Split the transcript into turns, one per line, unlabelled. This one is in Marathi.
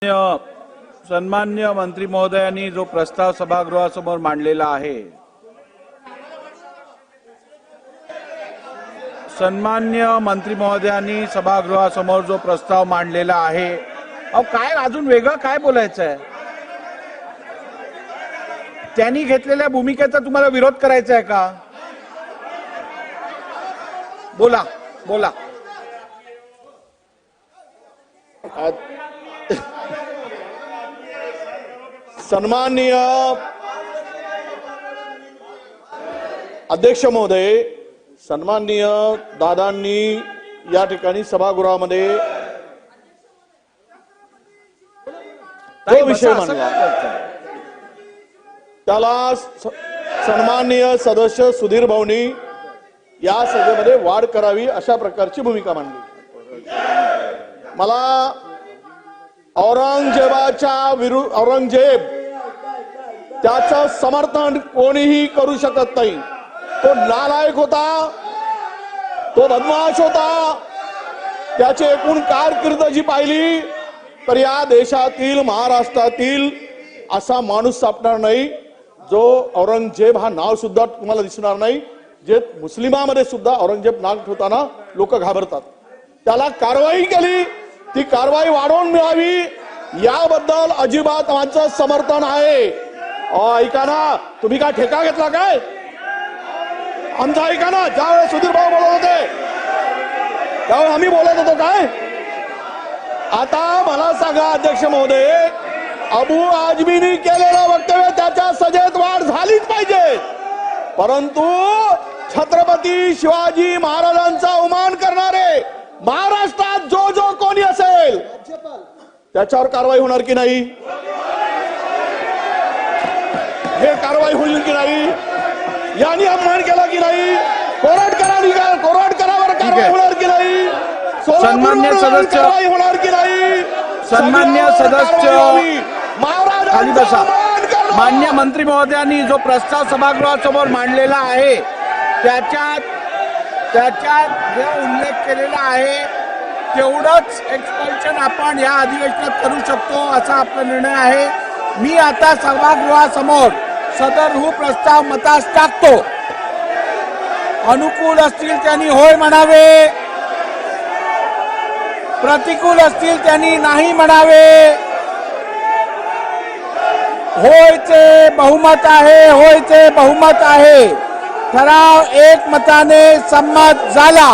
सन्मान्य मंत्री महोदयांनी जो प्रस्ताव सभागृहासमोर मांडलेला आहे, सन्मान्य मंत्री महोदयांनी सभागृहासमोर जो प्रस्ताव मांडलेला आहे, अहो काय अजून वेगळं काय बोलायचं आहे? त्यांनी घेतलेल्या भूमिकेचा तुम्हाला विरोध करायचा आहे का? बोला बोला.
सन्माननीय अध्यक्ष महोदय, सन्माननीय दादांनी या ठिकाणी सभागृहामध्ये जो विषय मांडला त्याला सन्माननीय सदस्य सुधीर भाऊंनी या सभेमध्ये वाढ करावी अशा प्रकारची भूमिका मांडली. मला औरंगजेब त्याचं समर्थन कोणीही करू शकत नाही. तो नालायक होता, तो बदमाश होता. त्याची एकूण कारकीर्द जी पाहिली तर या देशातील महाराष्ट्रातील असा माणूस सापडणार नाही जो औरंगजेब हा नाव सुद्धा तुम्हाला दिसणार नाही. जे मुस्लिमांमध्ये सुद्धा औरंगजेब नाव ठेवताना लोक घाबरतात. त्याला कारवाई केली, ती कारवाई वाढवून मिळावी याबद्दल अजिबात आमचं समर्थन आहे. ऐका ना, तुम्ही काय ठेका घेतला काय? आमचं ऐका ना, ज्यावेळेस सुधीर भाऊ बोलत होते त्यावेळेस आम्ही बोलत होतो काय? आता मला सांगा अध्यक्ष महोदय, अबू आजमीनी केलेलं वक्तव्य त्याच्या सजेत वाढ झालीच पाहिजे, परंतु छत्रपती शिवाजी महाराजांचा अवमान करणारे महाराष्ट्रात जो कोणी असेल त्याच्यावर कारवाई होणार की नाही? हे कारवाई होईल की नाही? यांनी अपमान केला की नाही? कोराटकरावर कारवाई होणार की नाही?
सन्मान्य सदस्य
होणार की नाही?
सन्मान्य सदस्य खाली बसा. मान्य मंत्री महोदयांनी जो प्रस्ताव सभागृहासमोर मांडलेला आहे त्याच्यात जे उल्लेख केलेला आहे तेवढंच एक्सपल्शन आपण या अधिवेशनात करू शकतो असा आपला निर्णय आहे. मी आता सभागृहासमोर सदर प्रस्ताव मतास टाकतो. अनुकूल असतील त्यांनी होय म्हणावे, प्रतिकूल असतील त्यांनी नाही म्हणावे. होयचे बहुमत आहे, होयचे बहुमत आहे. ठराव एकमताने संमत झाला.